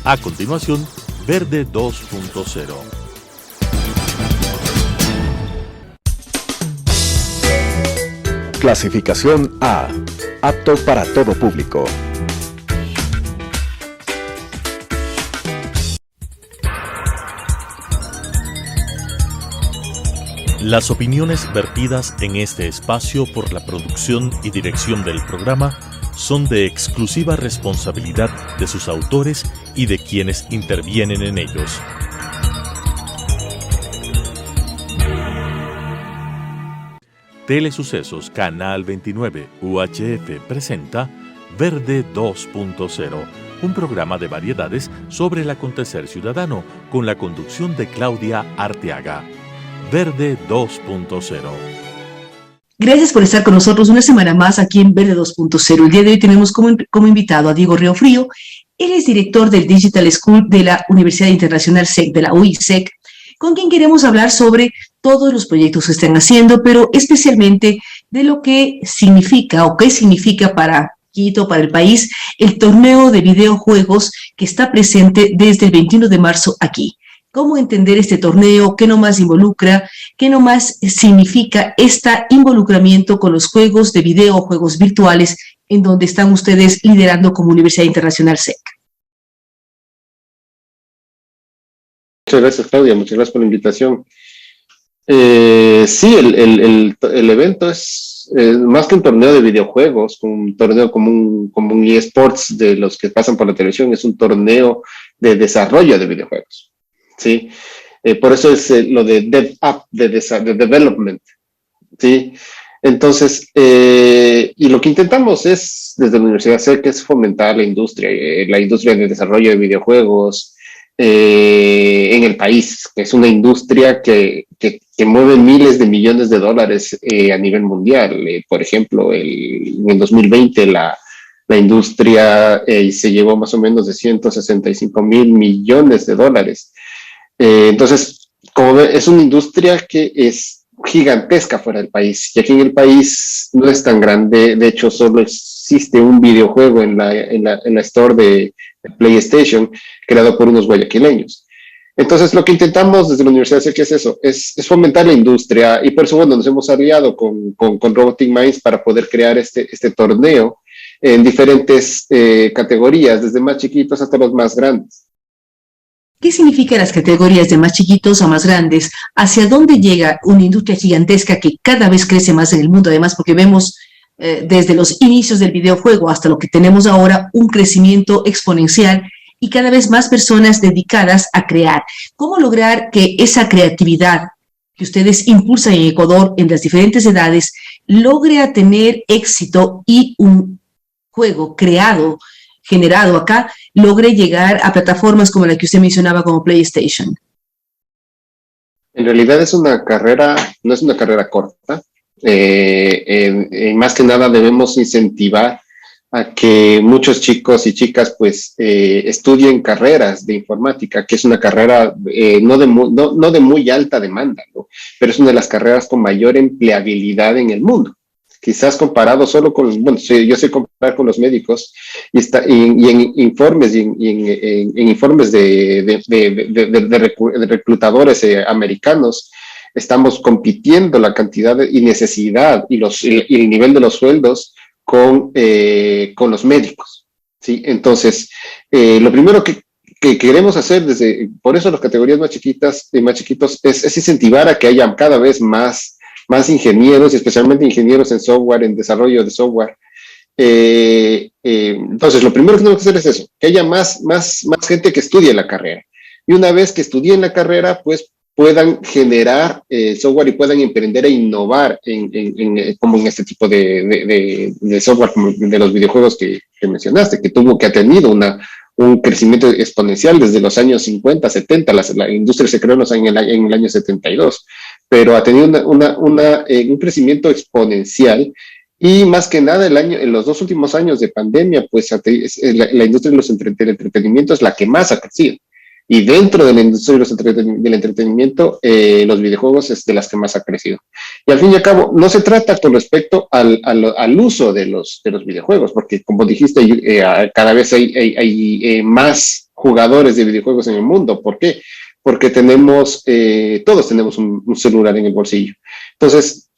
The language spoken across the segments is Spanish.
A continuación, Verde 2.0. Clasificación A. Apto para todo público. Las opiniones vertidas en este espacio por la producción y dirección del programa son de exclusiva responsabilidad de sus autores y de quienes intervienen en ellos. Telesucesos Canal 29 UHF presenta Verde 2.0, un programa de variedades sobre el acontecer ciudadano con la conducción de Claudia Arteaga. Verde 2.0. Gracias por estar con nosotros una semana más aquí en Verde 2.0. El día de hoy tenemos como invitado a Diego Riofrío. Él es director del Digital School de la Universidad Internacional SEC, de la UISEC, con quien queremos hablar sobre todos los proyectos que están haciendo, pero especialmente de lo que significa o qué significa para Quito, para el país, el torneo de videojuegos que está presente desde el 21 de marzo aquí. ¿Cómo entender este torneo? ¿Qué nomás involucra? ¿Qué nomás significa este involucramiento con los juegos de video, juegos virtuales, en donde están ustedes liderando como Universidad Internacional SEC? Muchas gracias, Claudia. Muchas gracias por la invitación. Sí, el evento es más que un torneo de videojuegos, un torneo como un eSports de los que pasan por la televisión, es un torneo de desarrollo de videojuegos. Sí, por eso es lo de DevUp, de development, sí. Entonces, y lo que intentamos es, desde la Universidad SEC, es fomentar la industria de desarrollo de videojuegos en el país, que es una industria que mueve miles de millones de dólares a nivel mundial. Por ejemplo, en el 2020 la industria se llevó más o menos de 165 mil millones de dólares. Entonces, como es una industria que es gigantesca fuera del país, y aquí en el país no es tan grande. De hecho, solo existe un videojuego en la store de PlayStation, creado por unos guayaquileños. Entonces, lo que intentamos desde la Universidad SEC es eso, es fomentar la industria, y por eso, bueno, nos hemos aliado con Robotic Minds para poder crear este torneo en diferentes categorías, desde más chiquitos hasta los más grandes. ¿Qué significan las categorías de más chiquitos a más grandes? ¿Hacia dónde llega una industria gigantesca que cada vez crece más en el mundo? Además, porque vemos desde los inicios del videojuego hasta lo que tenemos ahora, un crecimiento exponencial y cada vez más personas dedicadas a crear. ¿Cómo lograr que esa creatividad que ustedes impulsan en Ecuador en las diferentes edades logre a tener éxito y un juego generado acá, logre llegar a plataformas como la que usted mencionaba como PlayStation? En realidad no es una carrera corta. Más que nada debemos incentivar a que muchos chicos y chicas pues estudien carreras de informática, que es una carrera no de muy alta demanda, ¿no? Pero es una de las carreras con mayor empleabilidad en el mundo. Quizás comparado solo con, bueno, yo sé comparar con los médicos, y en informes de reclutadores americanos, estamos compitiendo la cantidad y necesidad y el nivel de los sueldos con los médicos, ¿sí? Entonces, lo primero que queremos hacer por eso las categorías más chiquitas y más chiquitos es incentivar a que haya cada vez más ingenieros, especialmente ingenieros en software, en desarrollo de software. Entonces, lo primero que tenemos que hacer es eso, que haya más gente que estudie la carrera. Y una vez que estudien la carrera, pues puedan generar software y puedan emprender e innovar como en este tipo de software, como de los videojuegos que mencionaste, que ha tenido un crecimiento exponencial desde los años 50, 70, la industria se creó en el año 72, pero ha tenido un crecimiento exponencial, y más que nada en los 2 últimos años de pandemia, pues la industria del entretenimiento es la que más ha crecido. Y dentro de la industria del entretenimiento, los videojuegos es de las que más ha crecido. Y al fin y al cabo, no se trata con respecto al uso de los videojuegos, porque como dijiste, cada vez hay más jugadores de videojuegos en el mundo. ¿Por qué? Porque todos tenemos un celular en el bolsillo. Entonces,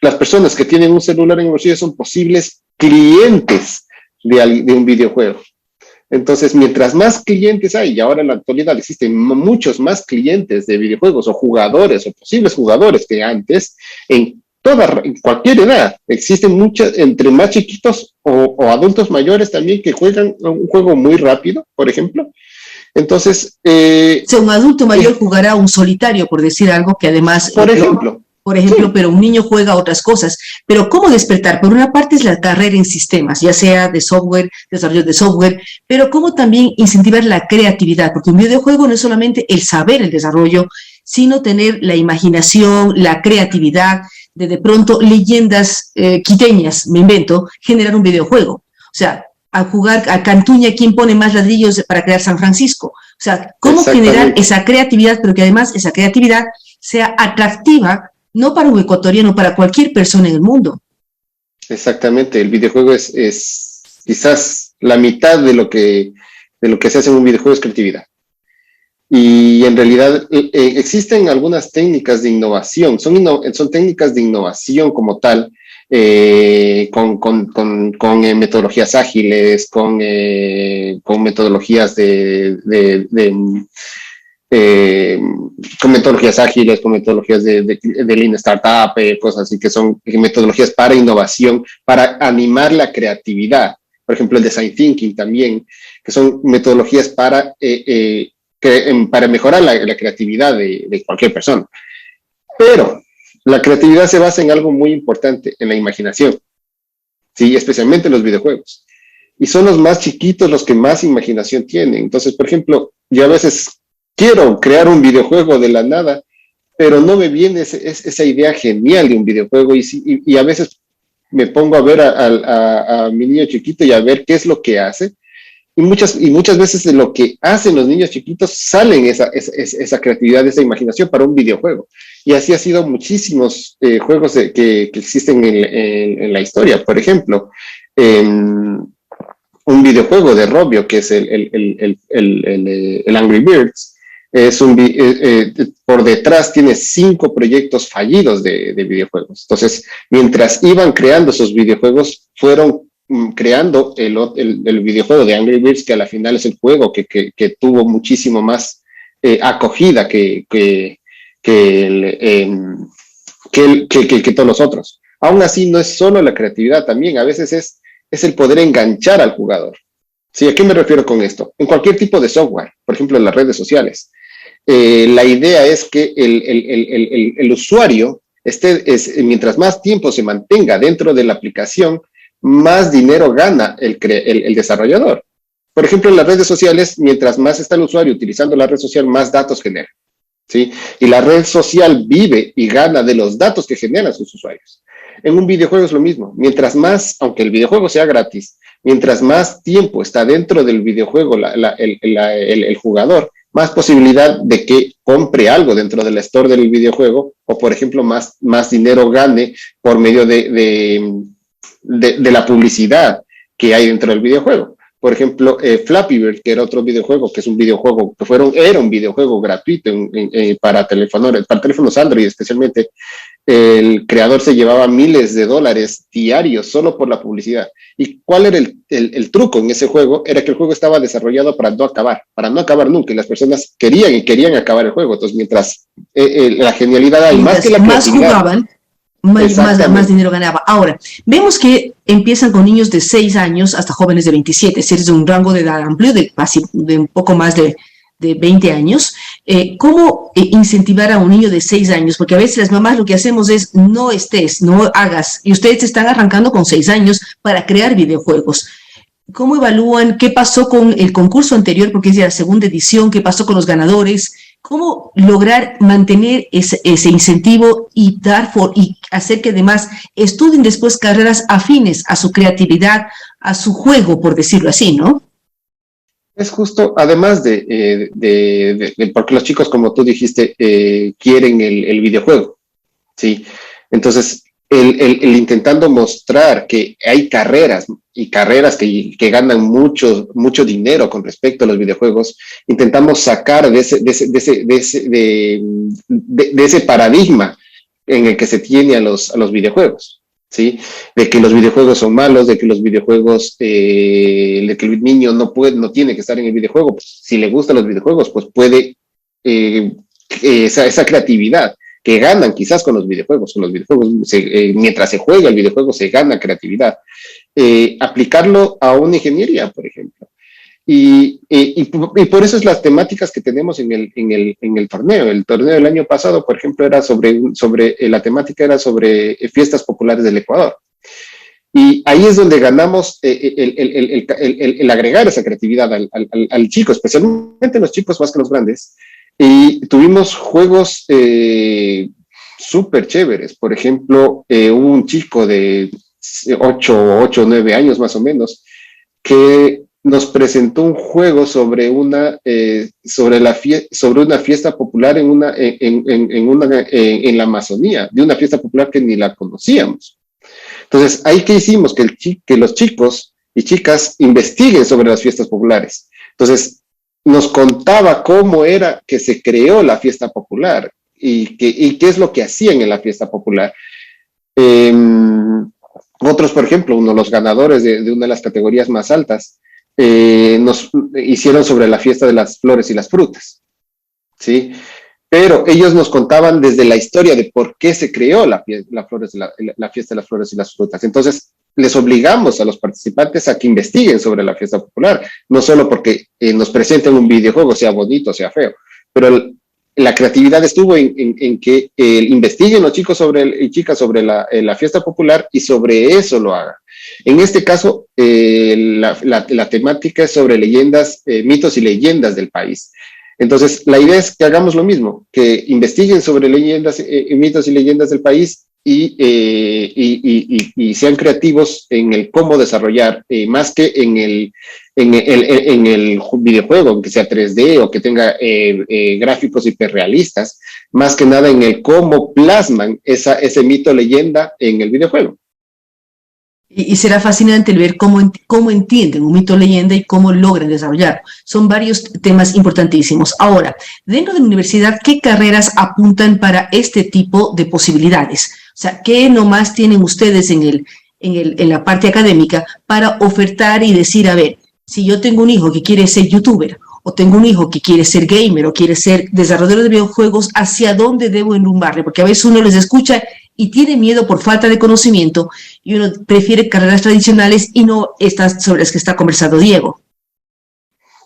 las personas que tienen un celular en el bolsillo son posibles clientes de un videojuego. Entonces, mientras más clientes hay, y ahora en la actualidad existen muchos más clientes de videojuegos o jugadores o posibles jugadores que antes, en cualquier edad, existen muchas, entre más chiquitos o adultos mayores también que juegan un juego muy rápido, por ejemplo. Entonces, O sea, un adulto mayor jugará un solitario, por decir algo, que además... por ejemplo, sí. Pero un niño juega otras cosas. Pero ¿cómo despertar? Por una parte es la carrera en sistemas, ya sea de software, desarrollo de software, pero ¿cómo también incentivar la creatividad? Porque un videojuego no es solamente el saber el desarrollo, sino tener la imaginación, la creatividad, de pronto leyendas quiteñas, me invento, generar un videojuego. O sea, a jugar a Cantuña, ¿quién pone más ladrillos para crear San Francisco? O sea, ¿cómo generar esa creatividad, pero que además esa creatividad sea atractiva, no para un ecuatoriano, para cualquier persona en el mundo? Exactamente, el videojuego es quizás la mitad de lo que se hace en un videojuego es creatividad. Y en realidad existen algunas técnicas de innovación, son técnicas de innovación como tal, con metodologías ágiles, con metodologías con metodologías ágiles, con metodologías de Lean Startup, cosas así, que son metodologías para innovación, para animar la creatividad. Por ejemplo, el Design Thinking también, que son metodologías para mejorar la creatividad de cualquier persona. Pero la creatividad se basa en algo muy importante, en la imaginación, ¿sí? Especialmente en los videojuegos. Y son los más chiquitos los que más imaginación tienen. Entonces, por ejemplo, yo a veces quiero crear un videojuego de la nada, pero no me viene esa idea genial de un videojuego y a veces me pongo a ver a mi niño chiquito y a ver qué es lo que hace. Y muchas veces de lo que hacen los niños chiquitos salen esa creatividad, esa imaginación para un videojuego. Y así ha sido muchísimos juegos que existen en la historia. Por ejemplo, un videojuego de Robio, que es el Angry Birds, por detrás tiene 5 proyectos fallidos de videojuegos. Entonces, mientras iban creando esos videojuegos, fueron creando el videojuego de Angry Birds, que a la final es el juego que tuvo muchísimo más acogida que todos los otros. Aún así, no es solo la creatividad, también a veces es el poder enganchar al jugador. ¿Sí? ¿A qué me refiero con esto? En cualquier tipo de software, por ejemplo, en las redes sociales. La idea es que el usuario mientras más tiempo se mantenga dentro de la aplicación, más dinero gana el desarrollador. Por ejemplo, en las redes sociales, mientras más está el usuario utilizando la red social, más datos genera, ¿sí? Y la red social vive y gana de los datos que generan sus usuarios. En un videojuego es lo mismo. Mientras más, aunque el videojuego sea gratis, mientras más tiempo está dentro del videojuego el jugador, más posibilidad de que compre algo dentro del store del videojuego o, por ejemplo, más dinero gane por medio de la publicidad que hay dentro del videojuego. Por ejemplo, Flappy Bird, que era otro videojuego, que es un videojuego, era un videojuego gratuito para teléfonos Android especialmente. El creador se llevaba miles de dólares diarios solo por la publicidad. ¿Y cuál era el truco en ese juego? Era que el juego estaba desarrollado para no acabar nunca, y las personas querían acabar el juego. Entonces, mientras la genialidad hay más que la creatividad, jugaban, más dinero ganaba. Ahora, vemos que empiezan con niños de 6 años hasta jóvenes de 27, es decir, de un rango de edad amplio de un poco más de 20 años. ¿Cómo incentivar a un niño de 6 años? Porque a veces las mamás lo que hacemos es no hagas, y ustedes están arrancando con 6 años para crear videojuegos. ¿Cómo evalúan qué pasó con el concurso anterior, porque es de la segunda edición, qué pasó con los ganadores? ¿Cómo lograr mantener ese incentivo y hacer que además estudien después carreras afines a su creatividad, a su juego, por decirlo así, ¿no? Es justo, además porque los chicos, como tú dijiste, quieren el videojuego, ¿sí? Entonces, el intentando mostrar que hay carreras y carreras que ganan mucho dinero con respecto a los videojuegos, intentamos sacar de ese paradigma en el que se tiene a los videojuegos, ¿sí? De que los videojuegos son malos, de que los videojuegos, de que el niño no tiene que estar en el videojuego, pues, si le gustan los videojuegos, pues puede esa creatividad que ganan quizás con los videojuegos. Mientras se juega el videojuego se gana creatividad. Aplicarlo a una ingeniería, por ejemplo. Y por eso es las temáticas que tenemos en el torneo. El torneo del año pasado, por ejemplo, era la temática era sobre fiestas populares del Ecuador. Y ahí es donde ganamos el agregar esa creatividad al chico, especialmente los chicos más que los grandes. Y tuvimos juegos súper chéveres. Por ejemplo, hubo un chico de 8 o 9 años más o menos que nos presentó un juego sobre una fiesta popular en la Amazonía, de una fiesta popular que ni la conocíamos. Entonces, ahí que hicimos que los chicos y chicas investiguen sobre las fiestas populares. Entonces, nos contaba cómo era que se creó la fiesta popular y qué es lo que hacían en la fiesta popular. Otros, por ejemplo, uno de los ganadores de una de las categorías más altas, nos hicieron sobre la fiesta de las flores y las frutas, ¿sí? Pero ellos nos contaban desde la historia de por qué se creó la fiesta de las flores y las frutas. Entonces, les obligamos a los participantes a que investiguen sobre la fiesta popular, no solo porque nos presenten un videojuego, sea bonito, sea feo, pero la creatividad estuvo en que investiguen los chicos y chicas sobre la fiesta popular y sobre eso lo hagan. En este caso, la temática es sobre leyendas, mitos y leyendas del país. Entonces, la idea es que hagamos lo mismo, que investiguen sobre leyendas, mitos y leyendas del país y sean creativos en el cómo desarrollar, más que en el videojuego, aunque sea 3D o que tenga gráficos hiperrealistas, más que nada en el cómo plasman ese mito leyenda en el videojuego. Y será fascinante el ver cómo entienden un mito leyenda y cómo logran desarrollarlo. Son varios temas importantísimos. Ahora, dentro de la universidad, ¿qué carreras apuntan para este tipo de posibilidades? O sea, ¿qué nomás tienen ustedes en la parte académica para ofertar y decir, a ver, si yo tengo un hijo que quiere ser youtuber, o tengo un hijo que quiere ser gamer, o quiere ser desarrollador de videojuegos, ¿hacia dónde debo enrumbarle? Porque a veces uno les escucha y tiene miedo por falta de conocimiento y uno prefiere carreras tradicionales y no estas sobre las que está conversando Diego.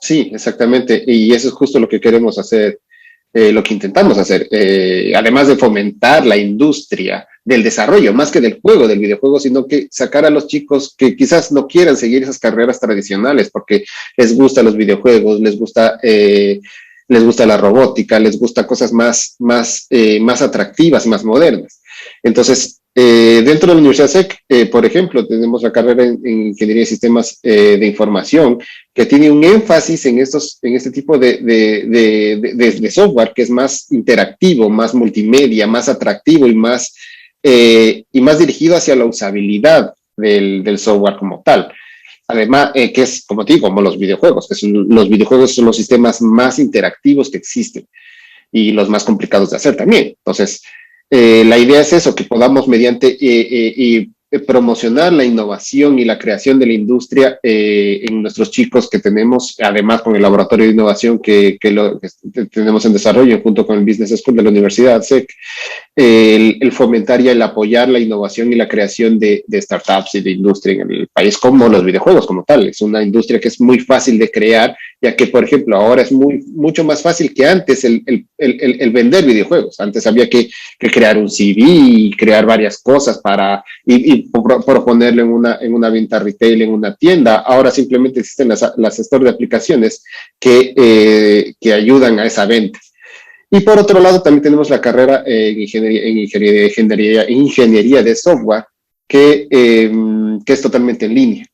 Sí, exactamente. Y eso es justo lo que queremos hacer, lo que intentamos hacer. Además de fomentar la industria del desarrollo, más que del juego, del videojuego, sino que sacar a los chicos que quizás no quieran seguir esas carreras tradicionales porque les gustan los videojuegos, les gusta la robótica, les gusta cosas más atractivas, más modernas. Entonces, dentro de la Universidad SEC, por ejemplo, tenemos la carrera en Ingeniería de Sistemas de Información, que tiene un énfasis en este tipo de software que es más interactivo, más multimedia, más atractivo y más dirigido hacia la usabilidad del software como tal. Además, que es, como te digo, como los videojuegos, los videojuegos son los sistemas más interactivos que existen y los más complicados de hacer también. Entonces, la idea es eso, que podamos mediante promocionar la innovación y la creación de la industria en nuestros chicos que tenemos, además con el laboratorio de innovación que tenemos en desarrollo junto con el Business School de la Universidad SEC, el fomentar y el apoyar la innovación y la creación de startups y de industria en el país, como los videojuegos como tal. Es una industria que es muy fácil de crear, ya que, por ejemplo, ahora es mucho más fácil que antes el vender videojuegos. Antes había que crear un CD y crear varias cosas y proponerlo en una venta retail, en una tienda. Ahora simplemente existen las stores de aplicaciones que ayudan a esa venta. Y por otro lado, también tenemos la carrera en ingeniería de software, que es totalmente en línea,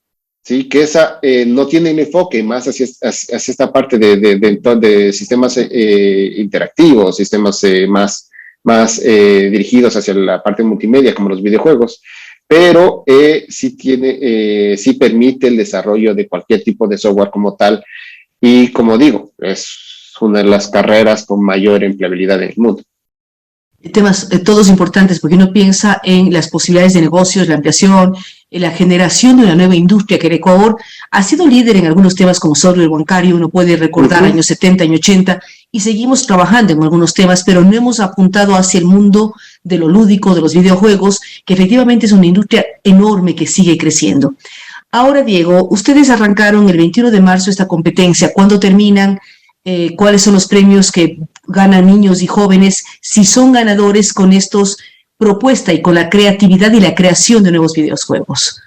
¿sí? Que esa no tiene un enfoque más hacia esta parte de sistemas interactivos, sistemas más más dirigidos hacia la parte multimedia, como los videojuegos, pero sí permite el desarrollo de cualquier tipo de software como tal, y como digo, es una de las carreras con mayor empleabilidad en el mundo. Temas todos importantes, porque uno piensa en las posibilidades de negocios, la ampliación, en la generación de una nueva industria, que el Ecuador ha sido líder en algunos temas como software bancario. Uno puede recordar años 70, años 80, y seguimos trabajando en algunos temas, pero no hemos apuntado hacia el mundo de lo lúdico, de los videojuegos, que efectivamente es una industria enorme que sigue creciendo. Ahora, Diego, ustedes arrancaron el 21 de marzo esta competencia. ¿Cuándo terminan? ¿Cuáles son los premios que ganan niños y jóvenes si son ganadores con estos propuestas y con la creatividad y la creación de nuevos videojuegos?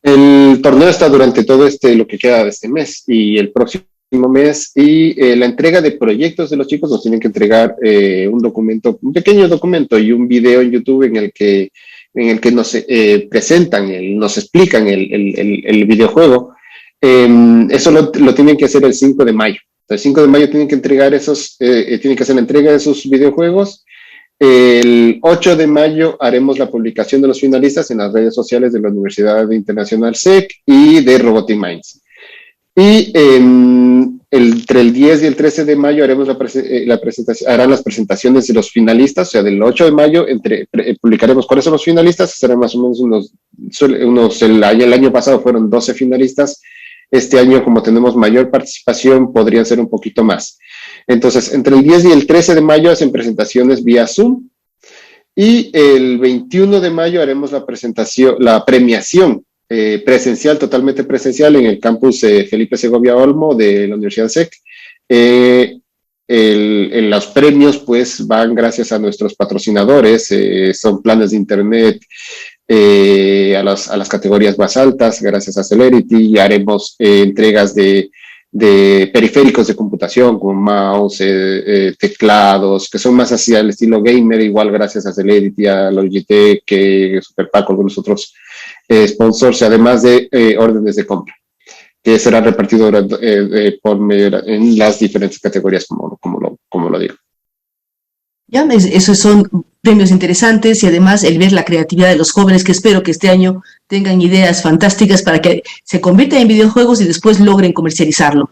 El torneo está durante todo lo que queda de este mes y el próximo mes, y la entrega de proyectos de los chicos nos tienen que entregar un pequeño documento y un video en YouTube en el que nos presentan, nos explican el videojuego. Eso lo tienen que hacer el 5 de mayo. El 5 de mayo tienen que entregar tienen que hacer la entrega de esos videojuegos. El 8 de mayo haremos la publicación de los finalistas en las redes sociales de la Universidad Internacional SEC y de Robotic Minds. Y entre el 10 y el 13 de mayo harán las presentaciones de los finalistas. O sea, del 8 de mayo publicaremos cuáles son los finalistas. Serán más o menos el año pasado fueron 12 finalistas. Este año, como tenemos mayor participación, podrían ser un poquito más. Entonces, entre el 10 y el 13 de mayo hacen presentaciones vía Zoom, y el 21 de mayo haremos la premiación totalmente presencial en el campus Felipe Segovia Olmo de la Universidad SEC. Los premios pues van gracias a nuestros patrocinadores, son planes de internet a las categorías más altas, gracias a Celerity, y haremos entregas de periféricos de computación como mouse, teclados, que son más hacia el estilo gamer, igual gracias a Celerity, a Logitech, Superpac, algunos otros sponsors, además de órdenes de compra, que serán repartidos en las diferentes categorías, como lo digo. Ya, esos son premios interesantes, y además el ver la creatividad de los jóvenes, que espero que este año tengan ideas fantásticas para que se conviertan en videojuegos y después logren comercializarlo.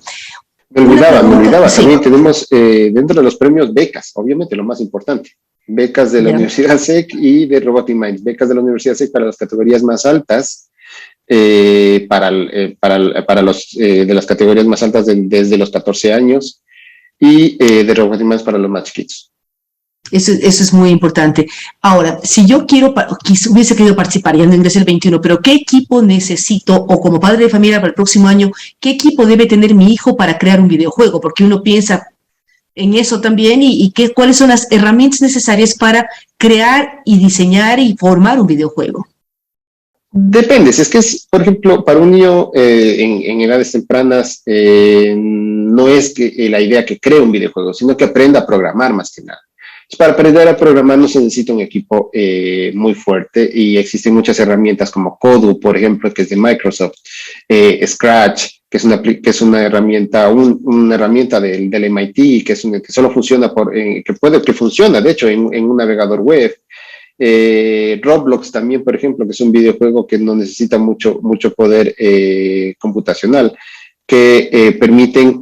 Me olvidaba, sí. También tenemos dentro de los premios becas, obviamente lo más importante. Becas de la Universidad SEC y de Robotic Minds. Becas de la Universidad SEC para las categorías más altas, para los de las categorías más altas desde los 14 años, y de Robotic Minds para los más chiquitos. Eso es muy importante. Ahora, si yo hubiese querido participar, ya no ingresé el 21, pero ¿qué equipo necesito, o como padre de familia para el próximo año, qué equipo debe tener mi hijo para crear un videojuego? Porque uno piensa en eso también, y cuáles son las herramientas necesarias para crear y diseñar y formar un videojuego. Depende, si es que por ejemplo, para un niño en edades tempranas, no es que la idea que cree un videojuego, sino que aprenda a programar más que nada. Para aprender a programar no se necesita un equipo muy fuerte, y existen muchas herramientas como Kodu, por ejemplo, que es de Microsoft, Scratch, que es una herramienta del MIT, que solo funciona que funciona, de hecho, en un navegador web. Roblox también, por ejemplo, que es un videojuego que no necesita mucho poder computacional, que permiten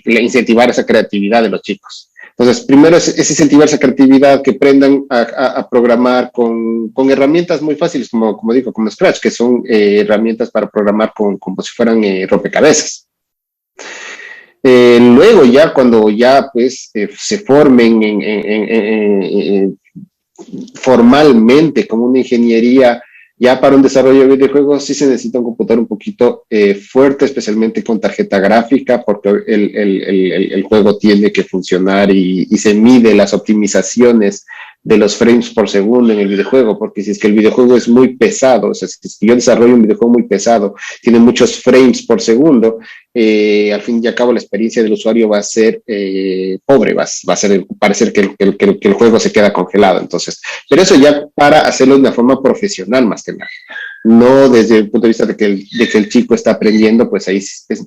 incentivar esa creatividad de los chicos. Entonces, primero es incentivar esa creatividad, que aprendan a programar con herramientas muy fáciles, como digo, como Scratch, que son herramientas para programar como si fueran rompecabezas. Luego ya, cuando ya pues se formen formalmente como una ingeniería, ya para un desarrollo de videojuegos sí se necesita un computador un poquito fuerte, especialmente con tarjeta gráfica, porque el juego tiene que funcionar y se mide las optimizaciones de los frames por segundo en el videojuego, porque si es que el videojuego es muy pesado, o sea, si yo desarrollo un videojuego muy pesado, tiene muchos frames por segundo, al fin y al cabo la experiencia del usuario va a ser pobre, va a parecer que el juego se queda congelado. Entonces, pero eso ya para hacerlo de una forma profesional más que nada. no desde el punto de vista de que el chico está aprendiendo, pues ahí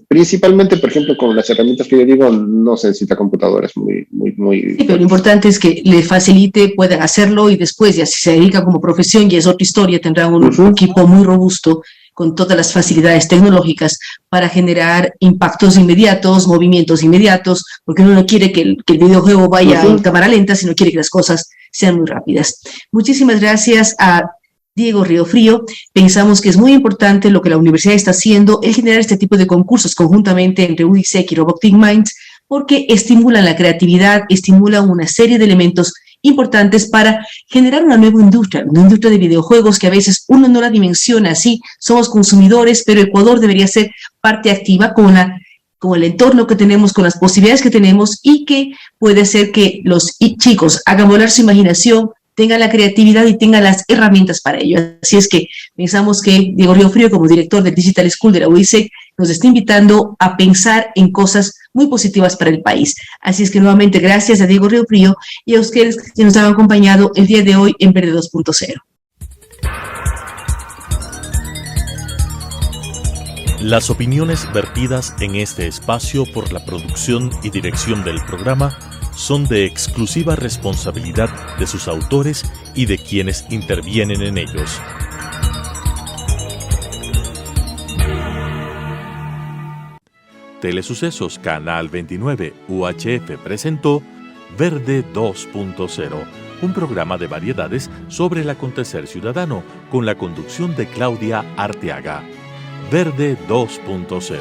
principalmente, por ejemplo, con las herramientas que yo digo, no se necesita computadoras muy. Sí, pero lo importante es que le facilite, puedan hacerlo y después, ya si se dedica como profesión, ya es otra historia, tendrá un equipo muy robusto con todas las facilidades tecnológicas para generar impactos inmediatos, movimientos inmediatos, porque uno no quiere que el videojuego vaya en cámara lenta, sino quiere que las cosas sean muy rápidas. Muchísimas gracias a Diego Riofrío. Pensamos que es muy importante lo que la universidad está haciendo, el generar este tipo de concursos conjuntamente entre UISEC y Robotic Minds, porque estimulan la creatividad, estimulan una serie de elementos importantes para generar una nueva industria de videojuegos que a veces uno no la dimensiona así, somos consumidores, pero Ecuador debería ser parte activa con el entorno que tenemos, con las posibilidades que tenemos y que puede hacer que los chicos hagan volar su imaginación, tengan la creatividad y tengan las herramientas para ello. Así es que pensamos que Diego Riofrío, como director del Digital School de la UISEC, nos está invitando a pensar en cosas muy positivas para el país. Así es que nuevamente gracias a Diego Riofrío y a ustedes que nos han acompañado el día de hoy en Verde 2.0. Las opiniones vertidas en este espacio por la producción y dirección del programa son de exclusiva responsabilidad de sus autores y de quienes intervienen en ellos. Telesucesos Canal 29 UHF presentó Verde 2.0, un programa de variedades sobre el acontecer ciudadano con la conducción de Claudia Arteaga. Verde 2.0.